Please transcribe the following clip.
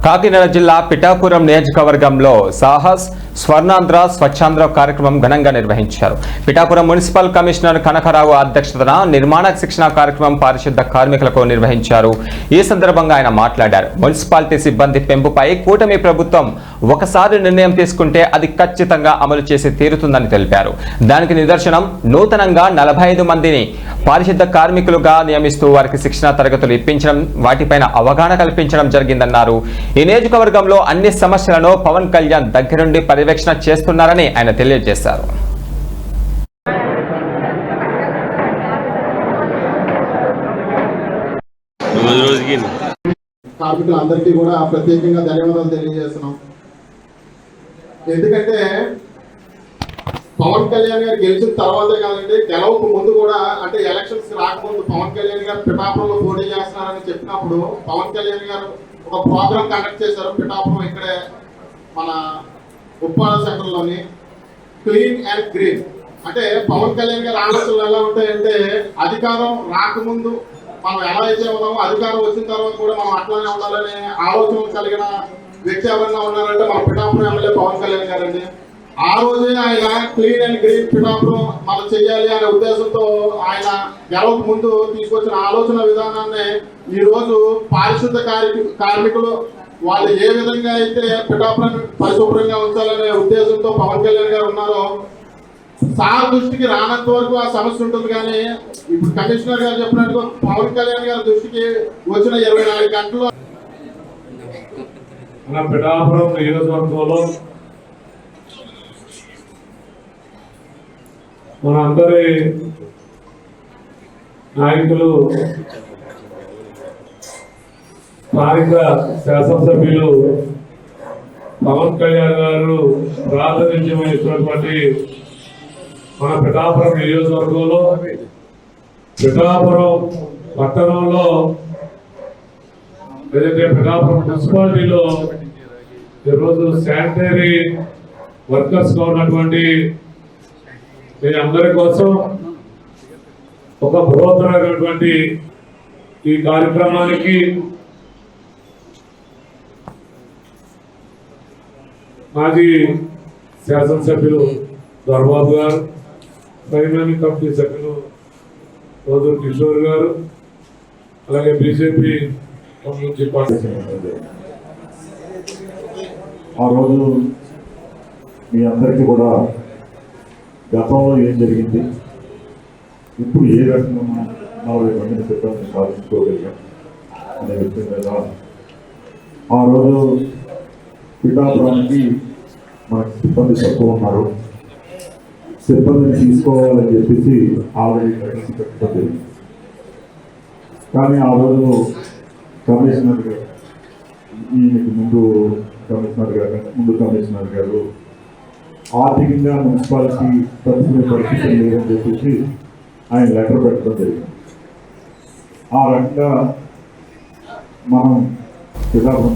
కాకినాడ జిల్లా పిఠాపురం నియోజకవర్గంలో సాహస్ స్వర్ణాంధ్ర స్వచ్ఛాంధ్ర కార్యక్రమం ఘనంగా నిర్వహించారు. పిఠాపురం మున్సిపల్ కమిషనర్ కనకరావు అధ్యక్షతన నిర్మాణ శిక్షణ కార్యక్రమం పారిశుద్ధ కార్మికులకు నిర్వహించారు. ఈ సందర్భంగా ఆయన మాట్లాడారు. మున్సిపాలిటీ సిబ్బంది పెంపుపై కూటమి ప్రభుత్వం ఒకసారి నిర్ణయం తీసుకుంటే అది ఖచ్చితంగా అమలు చేసి తీరుతుందని తెలిపారు. దానికి నిదర్శనం నూతనంగా 45 మందిని పారిశుద్ధ కార్మికులుగా నియమిస్తూ వారికి శిక్షణ తరగతులు ఇప్పించడం, వాటిపైన అవగాహన కల్పించడం జరిగిందన్నారు. ఈ నియోజకవర్గంలో అన్ని సమస్యలను పవన్ కళ్యాణ్ దగ్గరుండి పర్యవేక్షణ చేస్తున్నారని ఆయన తెలియజేశారు. కార్మికులందరికీ కూడా ప్రత్యేకంగా ధన్యవాదాలు తెలియజేస్తున్నాం. ఎందుకంటే పవన్ కళ్యాణ్ గారు గెలిచిన తర్వాతే కాదండి, గెలవకు ముందు కూడా, అంటే ఎలక్షన్స్ రాకముందు పవన్ కళ్యాణ్ గారు పిఠాపురంలో పోటీ చేస్తున్నారని చెప్పినప్పుడు పవన్ కళ్యాణ్ గారు ఒక ప్రోగ్రామ్ కండక్ట్ చేశారు. పిఠాపురం ఇక్కడే మన ఉప్పాడ సెంటర్లోని క్లీన్ అండ్ గ్రీన్. అంటే పవన్ కళ్యాణ్ గారి ఆలోచనలు ఎలా ఉంటాయంటే, అధికారం రాకముందు మనం ఎలా అయితే ఉన్నామో అధికారం వచ్చిన తర్వాత కూడా మనం అట్లానే ఉండాలనే ఆలోచనలు కలిగిన వ్యక్తి ఎవరైనా ఉన్నారంటే మన పిఠాపురం ఎమ్మెల్యే పవన్ కళ్యాణ్ గారండి. ఆ రోజే ఆయన క్లీన్ అండ్ గ్రీన్ పిఠాపురం మనం చెయ్యాలి అనే ఉద్దేశంతో ఆయన గెలవకు ముందు తీసుకొచ్చిన ఆలోచన విధానాన్ని ఈ రోజు పారిశుద్ధ కార్మికులు వాళ్ళు ఏ విధంగా అయితే పిఠాపురం పరిశుభ్రంగా ఉంచాలనే ఉద్దేశంతో పవన్ కళ్యాణ్ గారు ఉన్నారో, సార్ దృష్టికి రానంత వరకు ఆ సమస్య ఉంటుంది. కానీ ఇప్పుడు కమిషనర్ గారు చెప్పినట్టు పవన్ కళ్యాణ్ గారి దృష్టికి వచ్చిన 24 గంటల్లో మన పిఠాపురం నియోజకవర్గంలో మన అందరి నాయకులు, స్థానిక శాసనసభ్యులు పవన్ కళ్యాణ్ గారు ప్రాతినిధ్యమైనటువంటి మన పిఠాపురం నియోజకవర్గంలో, పిఠాపురం పట్టణంలో, ఏదైతే పిఠాపురం మున్సిపాలిటీలో ఈరోజు శానిటరీ వర్కర్స్గా ఉన్నటువంటి మీ అందరి కోసం ఒక బృహత్తరమైనటువంటి ఈ కార్యక్రమానికి మాజీ శాసనసభ్యులు దర్బాబు గారు, డైనామిక్ కమిటీ సభ్యులు ఓదూరు కిషోర్ గారు, అలాగే బీజేపీ కమ్యూనిటీ పార్టీ. ఆ రోజు మీ అందరికీ కూడా గతంలో ఏం జరిగింది, ఇప్పుడు ఏ రకంగా మనం 40 మందిని సిబ్బందిని సాధించుకోగలిగాం అనే విషయం మీద ఆ రోజు పిఠాపురానికి మనకి సిబ్బంది తక్కువ ఉన్నారు, సిబ్బందిని తీసుకోవాలని చెప్పేసి ఆల్రెడీ కలిసి పెట్టడం జరిగింది. కానీ ఆ రోజు కమిషనర్ గారు, ఈయనకి ముందు కమిషనర్ గారు ఆర్థికంగా మున్సిపాలిటీ తరఫున పరిస్థితి లేదని చెప్పేసి ఆయన లెటర్ పెట్టడం జరిగింది. ఆ రకంగా మనం పిఠాపురం